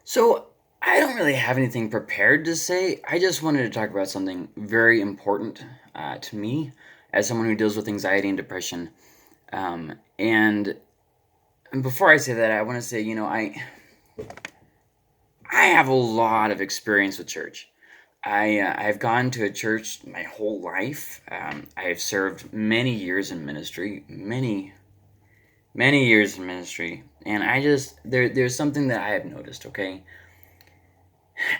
So, I don't really have anything prepared to say. I just wanted to talk about something very important to me as someone who deals with anxiety and depression. And before I say that, I want to say, I have a lot of experience with church. I've gone to a church my whole life. I have served many years in ministry, many years in ministry, and there's something that I have noticed. Okay,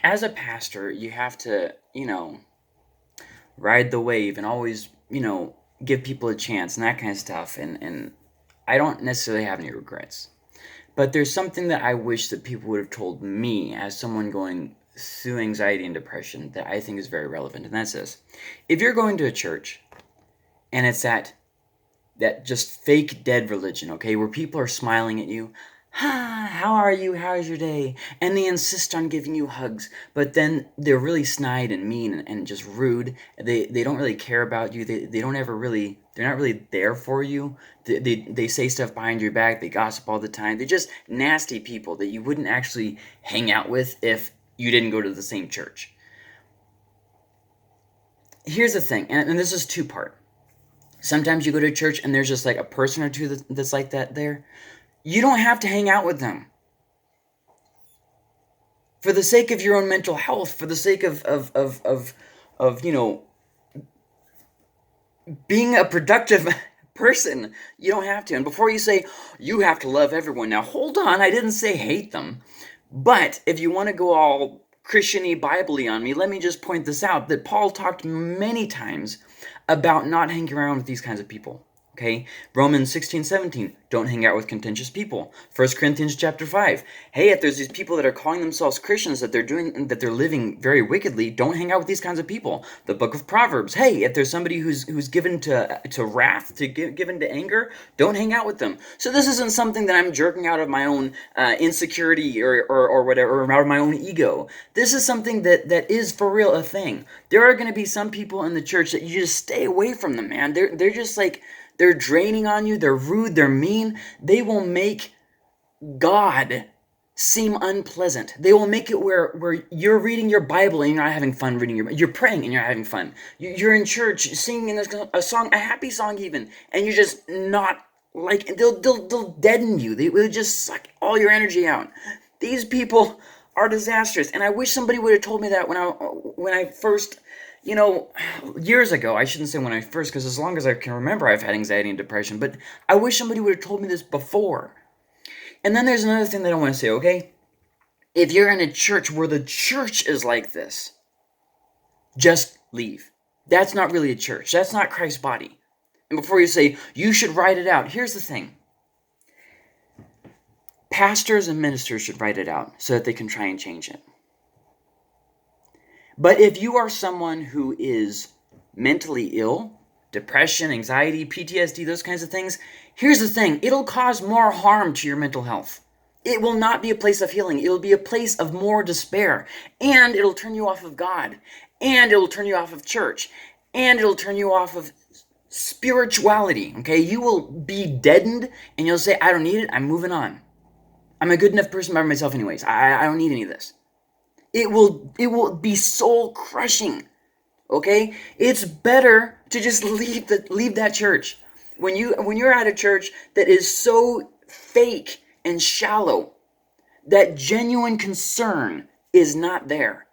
as a pastor, you have to, ride the wave and always, give people a chance and that kind of stuff. And I don't necessarily have any regrets. But there's something that I wish that people would have told me as someone going through anxiety and depression that I think is very relevant. And that's this. If you're going to a church and it's that just fake dead religion, okay, where people are smiling at you. How are you? How's your day? And they insist on giving you hugs, but then they're really snide and mean and just rude. They don't really care about you. They don't ever really, they're not really there for you. They say stuff behind your back. They gossip all the time. They're just nasty people that you wouldn't actually hang out with if you didn't go to the same church. Here's the thing, and this is two-part. Sometimes you go to church and there's just like a person or two that's like that there. You don't have to hang out with them. For the sake of your own mental health, for the sake of being a productive person, you don't have to. And before you say, you have to love everyone, now hold on, I didn't say hate them. But if you want to go all Christian-y, Bible-y on me, let me just point this out, that Paul talked many times about not hanging around with these kinds of people. Okay, Romans 16:17, don't hang out with contentious people. 1 Corinthians chapter 5, hey, if there's these people that are calling themselves Christians that they're living very wickedly, don't hang out with these kinds of people. The book of Proverbs, hey, if there's somebody who's given to wrath, given to anger, don't hang out with them. So this isn't something that I'm jerking out of my own insecurity or whatever, or out of my own ego. This is something that is for real a thing. There are going to be some people in the church that you just stay away from them, man. They're just like, they're draining on you. They're rude. They're mean. They will make God seem unpleasant. They will make it where you're reading your Bible and you're not having fun reading you're praying and you're having fun. You're in church singing a song, a happy song even, and you're just not like, they'll deaden you. They will just suck all your energy out. These people are disastrous, and I wish somebody would have told me that when I first, years ago. I shouldn't say when I first, because as long as I can remember, I've had anxiety and depression, but I wish somebody would have told me this before. And then there's another thing that I want to say, okay? If you're in a church where the church is like this, just leave. That's not really a church. That's not Christ's body. And before you say, you should write it out, here's the thing. Pastors and ministers should write it out so that they can try and change it. But if you are someone who is mentally ill, depression, anxiety, PTSD, those kinds of things, here's the thing. It'll cause more harm to your mental health. It will not be a place of healing. It'll be a place of more despair. And it'll turn you off of God. And it'll turn you off of church. And it'll turn you off of spirituality. Okay? You will be deadened and you'll say, I don't need it. I'm moving on. I'm a good enough person by myself anyways. I don't need any of this. It will be soul crushing. Okay? It's better to just leave that church. When you're at a church that is so fake and shallow, that genuine concern is not there.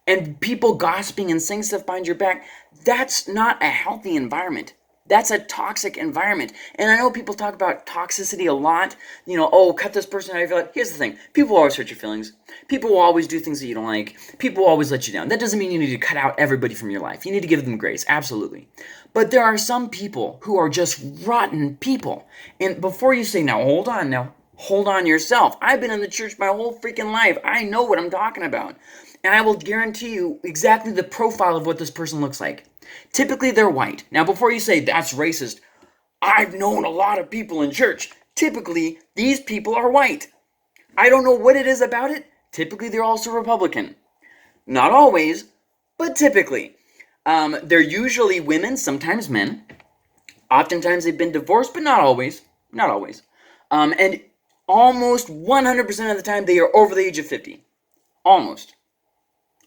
And people gossiping and saying stuff behind your back, that's not a healthy environment. That's a toxic environment. And I know people talk about toxicity a lot. Oh, cut this person out of your life. Here's the thing. People will always hurt your feelings. People will always do things that you don't like. People will always let you down. That doesn't mean you need to cut out everybody from your life. You need to give them grace. Absolutely. But there are some people who are just rotten people. And before you say, now hold on yourself. I've been in the church my whole freaking life. I know what I'm talking about. And I will guarantee you exactly the profile of what this person looks like. Typically, they're white. Now, before you say that's racist, I've known a lot of people in church. Typically, these people are white. I don't know what it is about it. Typically, they're also Republican. Not always, but typically. They're usually women, sometimes men. Oftentimes, they've been divorced, but not always. Not always. And almost 100% of the time they are over the age of 50. Almost.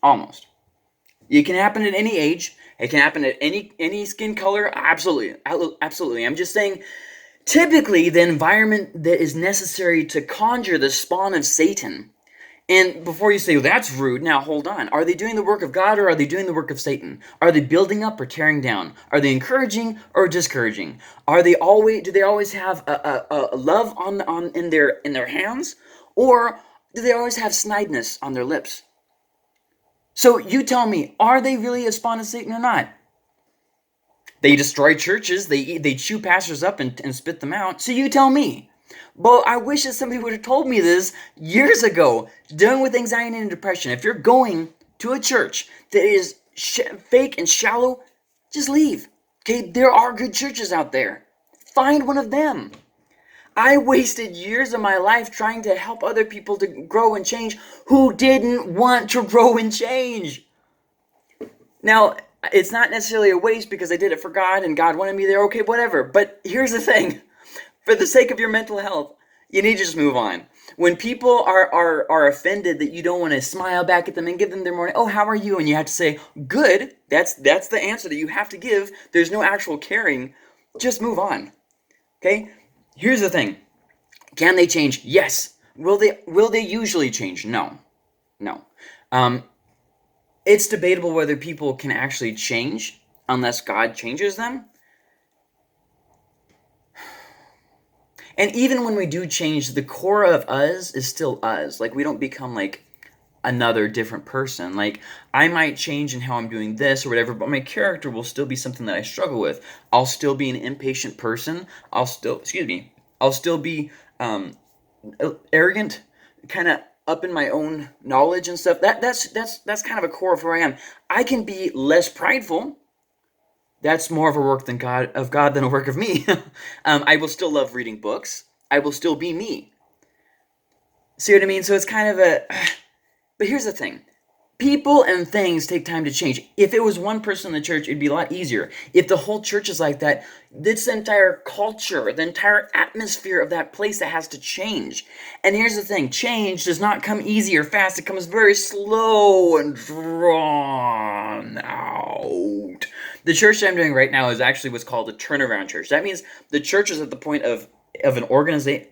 Almost. It can happen at any age. It can happen at any skin color. Absolutely. Absolutely. I'm just saying, typically the environment that is necessary to conjure the spawn of Satan. And before you say, well, that's rude, now hold on. Are they doing the work of God or are they doing the work of Satan? Are they building up or tearing down? Are they encouraging or discouraging? Do they always have a love in their hands? Or do they always have snideness on their lips? So you tell me, are they really a spawn of Satan or not? They destroy churches, they chew pastors up and spit them out. So you tell me. But I wish that somebody would have told me this years ago. Dealing with anxiety and depression. If you're going to a church that is fake and shallow, just leave. Okay, there are good churches out there. Find one of them. I wasted years of my life trying to help other people to grow and change who didn't want to grow and change. Now, it's not necessarily a waste because I did it for God and God wanted me there. Okay, whatever. But here's the thing. For the sake of your mental health, you need to just move on. When people are offended that you don't want to smile back at them and give them their morning, oh, how are you? And you have to say, good. That's the answer that you have to give. There's no actual caring. Just move on. Okay? Here's the thing. Can they change? Yes. Will they usually change? No. No. It's debatable whether people can actually change unless God changes them. And even when we do change, the core of us is still us. Like, we don't become like another different person. Like, I might change in how I'm doing this or whatever, but my character will still be something that I struggle with. I'll still be an impatient person. I'll still be arrogant, kind of up in my own knowledge and stuff. That's kind of a core of who I am. I can be less prideful. That's more of a work of God than a work of me. I will still love reading books. I will still be me. See what I mean? So it's kind of but here's the thing. People and things take time to change. If it was one person in the church, it'd be a lot easier. If the whole church is like that, it's the entire culture, the entire atmosphere of that place that has to change. And here's the thing. Change does not come easy or fast. It comes very slow and drawn out. The church that I'm doing right now is actually what's called a turnaround church. That means the church is at the point of an organization.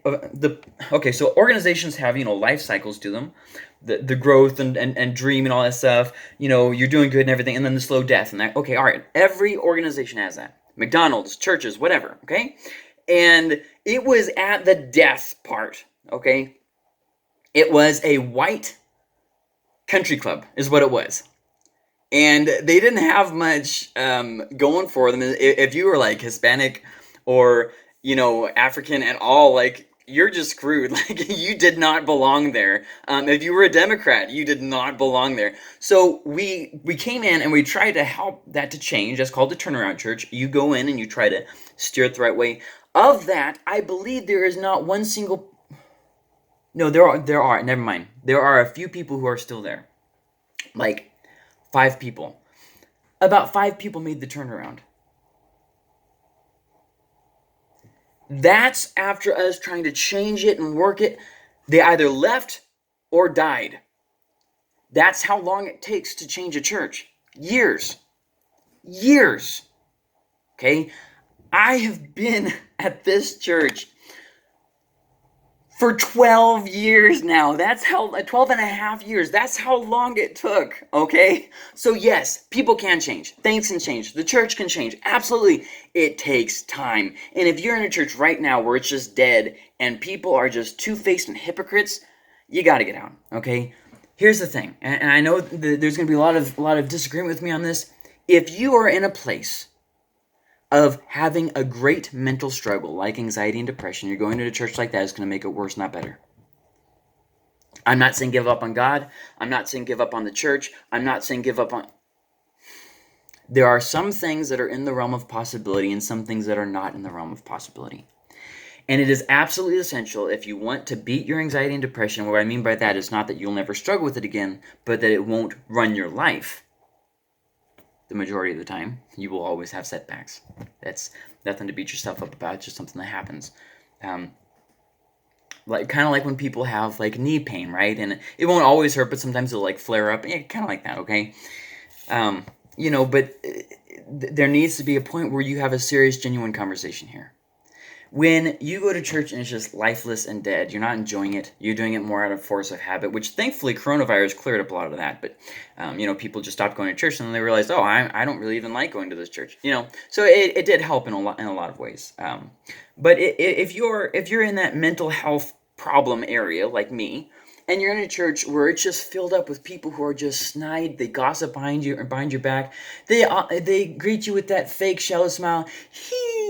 So organizations have, life cycles to them, the growth and dream and all that stuff. You're doing good and everything, and then the slow death and that. Okay, all right. Every organization has that. McDonald's, churches, whatever. Okay, and it was at the death part. Okay, it was a white country club, is what it was. And they didn't have much going for them. If you were like Hispanic or, African at all, like, you're just screwed. Like, you did not belong there. If you were a Democrat, you did not belong there. So we came in and we tried to help that to change. That's called the turnaround church. You go in and you try to steer it the right way. Of that, I believe there is not one single... No, there are. Never mind. There are a few people who are still there. Like... 5 people. About 5 people made the turnaround. That's after us trying to change it and work it. They either left or died. That's how long it takes to change a church. Years. Years. Okay? I have been at this church for 12 years now. That's how, 12 and a half years. That's how long it took, okay? So yes, people can change. Things can change. The church can change. Absolutely. It takes time. And if you're in a church right now where it's just dead and people are just two-faced and hypocrites, you got to get out, okay? Here's the thing, and I know there's going to be a lot of disagreement with me on this. If you are in a place of having a great mental struggle like anxiety and depression, you're going to a church like that is going to make it worse, not better. I'm not saying give up on God. I'm not saying give up on the church. I'm not saying give up on... There are some things that are in the realm of possibility and some things that are not in the realm of possibility. And it is absolutely essential if you want to beat your anxiety and depression. What I mean by that is not that you'll never struggle with it again, but that it won't run your life. The majority of the time, you will always have setbacks. That's nothing to beat yourself up about, it's just something that happens. like kind of like when people have like knee pain, right? And it won't always hurt, but sometimes it'll like flare up. Yeah, kind of like that, okay? Um, but there needs to be a point where you have a serious, genuine conversation here. When you go to church and it's just lifeless and dead, you're not enjoying it. You're doing it more out of force of habit, which thankfully coronavirus cleared up a lot of that. But, people just stopped going to church and then they realized, oh, I don't really even like going to this church. So it did help in a lot of ways. But if you're in that mental health problem area like me, and you're in a church where it's just filled up with people who are just snide, they gossip behind you or behind your back, they greet you with that fake shallow smile,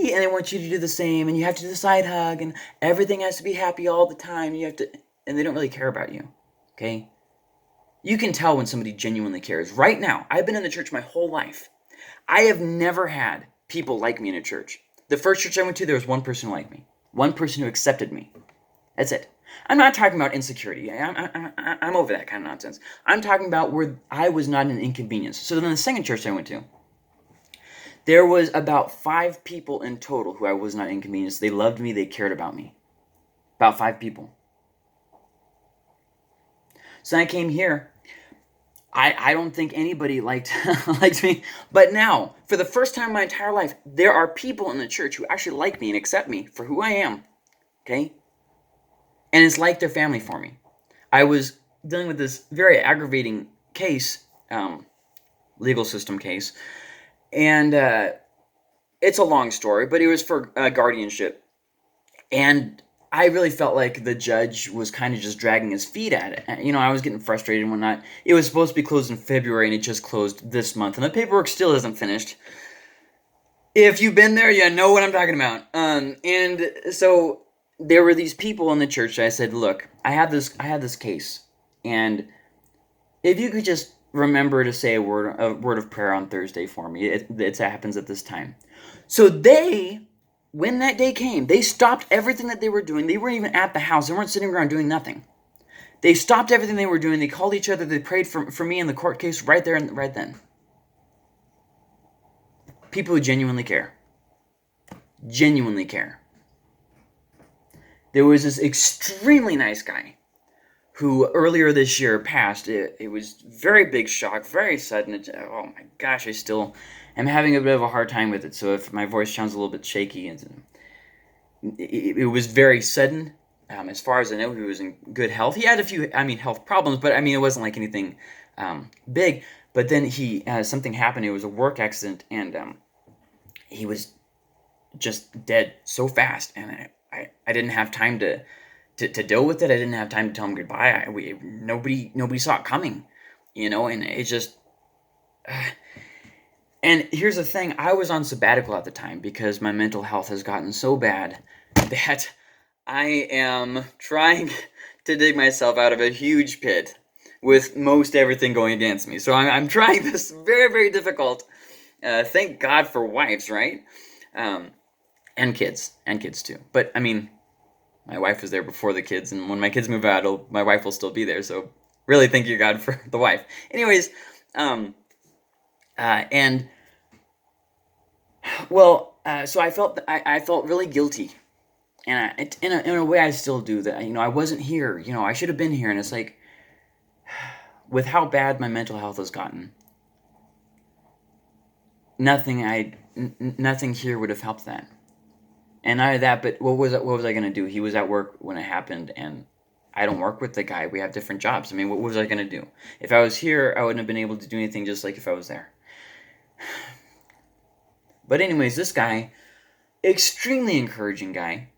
and they want you to do the same, and you have to do the side hug, and everything has to be happy all the time. And they don't really care about you, okay? You can tell when somebody genuinely cares. Right now, I've been in the church my whole life. I have never had people like me in a church. The first church I went to, there was one person who liked me, one person who accepted me. That's it. I'm not talking about insecurity. I'm over that kind of nonsense. I'm talking about where I was not an inconvenience. So then the second church I went to, there was about 5 people in total who I was not inconvenienced. They loved me. They cared about me. About 5 people. So I came here. I don't think anybody liked me. But now, for the first time in my entire life, there are people in the church who actually like me and accept me for who I am. Okay? And it's like their family for me. I was dealing with this very aggravating case, legal system case, and it's a long story, but it was for guardianship. And I really felt like the judge was kind of just dragging his feet at it. I was getting frustrated and whatnot. It was supposed to be closed in February, and it just closed this month, and the paperwork still isn't finished. If you've been there, you know what I'm talking about. And so there were these people in the church. I said, look, I had this case, and if you could just remember to say a word of prayer on Thursday for me, it happens at this time. So when that day came, they stopped everything that they were doing. They weren't even at the house. They weren't sitting around doing nothing. They stopped everything they were doing. They called each other. They prayed for me in the court case right there and right then. People who genuinely care. Genuinely care. There was this extremely nice guy who earlier this year passed. It was very big shock, very sudden. Oh my gosh, I still am having a bit of a hard time with it. So if my voice sounds a little bit shaky, it was very sudden. As far as I know, he was in good health. He had a few, health problems, but it wasn't like anything big. But then something happened. It was a work accident, and he was just dead so fast, and I didn't have time to deal with it. I didn't have time to tell him goodbye. Nobody saw it coming, and it just. And here's the thing: I was on sabbatical at the time because my mental health has gotten so bad that I am trying to dig myself out of a huge pit with most everything going against me. So I'm trying this very, very difficult. Thank God for wives, right? And kids too. But my wife was there before the kids, and when my kids move out, my wife will still be there. So really, thank you God for the wife. Anyways, so I felt really guilty, and in a way I still do that. I wasn't here. I should have been here, and it's like, with how bad my mental health has gotten, nothing here would have helped that. And not only that, but what was I going to do? He was at work when it happened, and I don't work with the guy. We have different jobs. What was I going to do? If I was here, I wouldn't have been able to do anything, just like if I was there. But anyways, this guy, extremely encouraging guy,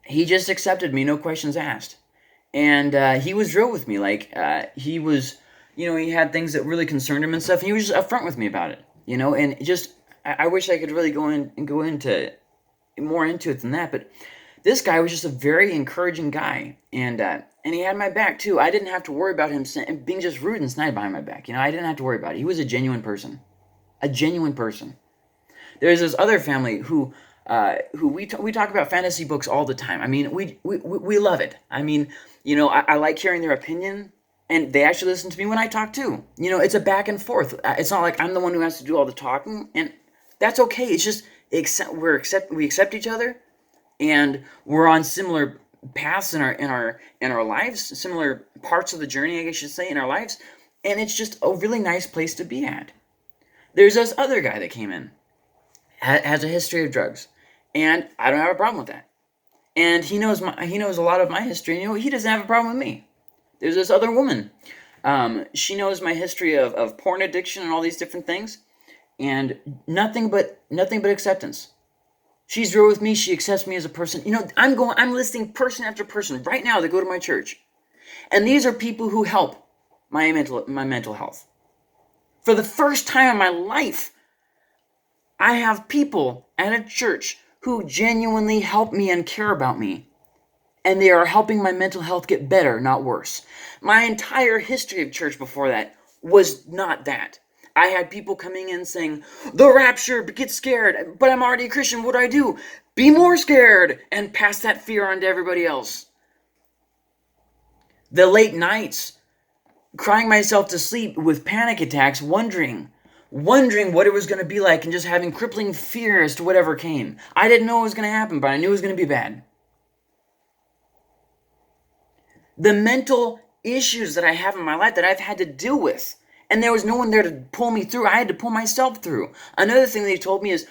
he just accepted me, no questions asked. And he was real with me. He was, he had things that really concerned him and stuff, and he was just upfront with me about it. And just, I wish I could really go into more into it than that, but this guy was just a very encouraging guy, and he had my back too. I didn't have to worry about him being just rude and snide behind my back. I didn't have to worry about it. He was a genuine person. There's this other family who we talk about fantasy books all the time. We love it. I like hearing their opinion, and they actually listen to me when I talk too. It's a back and forth. It's not like I'm the one who has to do all the talking, and that's okay. It's just we accept each other, and we're on similar paths in our lives, similar parts of the journey, I guess you should say, in our lives, and it's just a really nice place to be at. There's this other guy that came in, has a history of drugs, and I don't have a problem with that. And he knows a lot of my history, and he doesn't have a problem with me. There's this other woman. She knows my history of porn addiction and all these different things, and nothing but acceptance. She's real with me. She accepts me as a person. I'm listing person after person right now that go to my church, and these are people who help my mental health. For the first time in my life, I have people at a church who genuinely help me and care about me, and they are helping my mental health get better, not worse. My entire history of church before that was not that. I had people coming in saying, the rapture, get scared, but I'm already a Christian, what do I do? Be more scared, and pass that fear on to everybody else. The late nights, crying myself to sleep with panic attacks, wondering what it was going to be like, and just having crippling fear as to whatever came. I didn't know it was going to happen, but I knew it was going to be bad. The mental issues that I have in my life that I've had to deal with, and there was no one there to pull me through. I had to pull myself through. Another thing they told me is,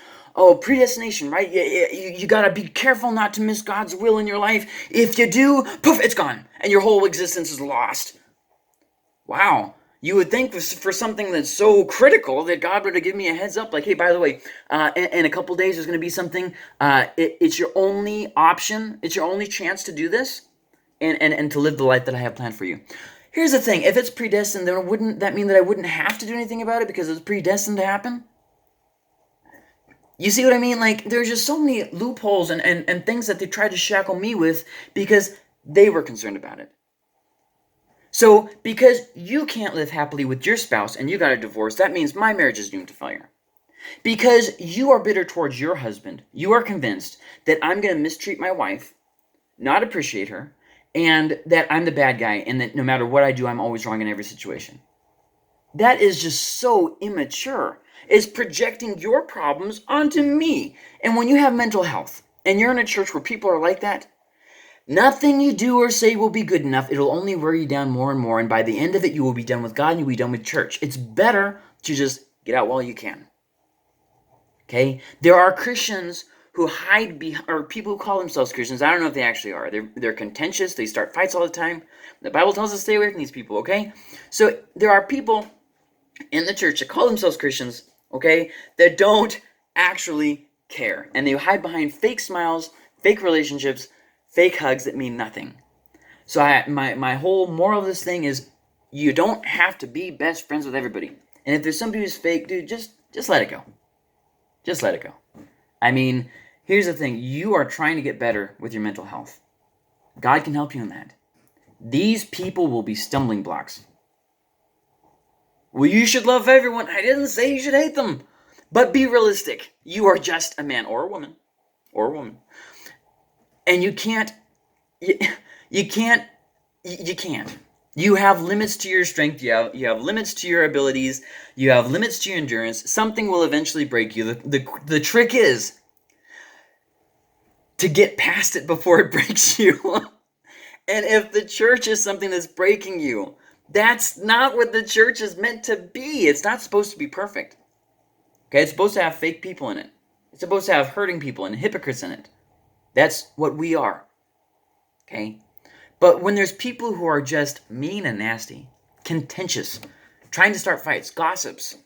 predestination, right? You got to be careful not to miss God's will in your life. If you do, poof, it's gone, and your whole existence is lost. Wow. You would think for something that's so critical that God would have given me a heads up, like, hey, by the way, in a couple days there's going to be something. It's your only option. It's your only chance to do this, and to live the life that I have planned for you. Here's the thing: if it's predestined, then wouldn't that mean that I wouldn't have to do anything about it because it's predestined to happen? You see what I mean? Like, there's just so many loopholes and things that they tried to shackle me with because they were concerned about it. So, because you can't live happily with your spouse and you got a divorce, that means my marriage is doomed to failure. Because you are bitter towards your husband, you are convinced that I'm going to mistreat my wife, not appreciate her, and that I'm the bad guy, and that no matter what I do, I'm always wrong in every situation. That is just so immature. It's projecting your problems onto me. And when you have mental health, and you're in a church where people are like that, nothing you do or say will be good enough. It'll only wear you down more and more, and by the end of it, you will be done with God and you'll be done with church. It's better to just get out while you can. Okay? There are Christians who hide behind, or people who call themselves Christians. I don't know if they actually are. They're contentious. They start fights all the time. The Bible tells us to stay away from these people, okay? So there are people in the church that call themselves Christians, okay, that don't actually care. And they hide behind fake smiles, fake relationships, fake hugs that mean nothing. So my whole moral of this thing is, you don't have to be best friends with everybody. And if there's somebody who's fake, dude, just let it go. Just let it go. I mean, here's the thing. You are trying to get better with your mental health. God can help you in that. These people will be stumbling blocks. Well, you should love everyone. I didn't say you should hate them. But be realistic. You are just a man or a woman. And you can't. You have limits to your strength. You have limits to your abilities. You have limits to your endurance. Something will eventually break you. The trick is to get past it before it breaks you. And if the church is something that's breaking you, that's not what the church is meant to be. It's not supposed to be perfect. Okay, it's supposed to have fake people in it. It's supposed to have hurting people and hypocrites in it. That's what we are. Okay? But when there's people who are just mean and nasty, contentious, trying to start fights, gossips,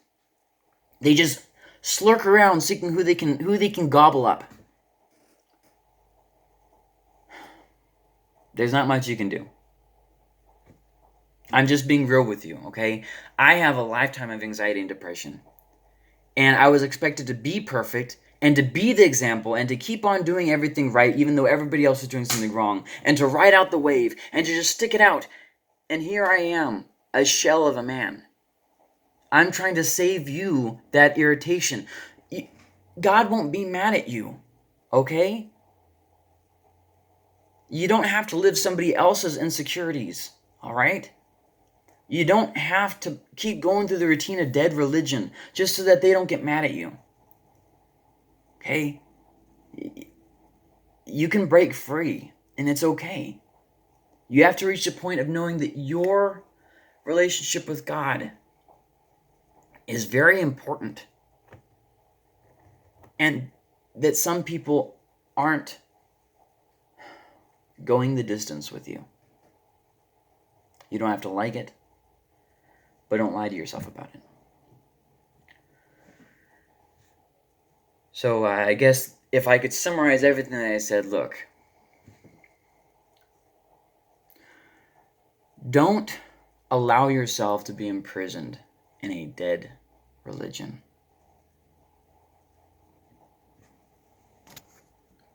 they just slurk around seeking who they can gobble up. There's not much you can do. I'm just being real with you, okay? I have a lifetime of anxiety and depression. And I was expected to be perfect and to be the example and to keep on doing everything right even though everybody else is doing something wrong, and to ride out the wave and to just stick it out. And here I am, a shell of a man. I'm trying to save you that irritation. God won't be mad at you, okay? You don't have to live somebody else's insecurities, all right? You don't have to keep going through the routine of dead religion just so that they don't get mad at you. Okay? You can break free and it's okay. You have to reach the point of knowing that your relationship with God is very important, and that some people aren't going the distance with you. You don't have to like it, but don't lie to yourself about it. So I guess if I could summarize everything that I said, look, don't allow yourself to be imprisoned in a dead religion.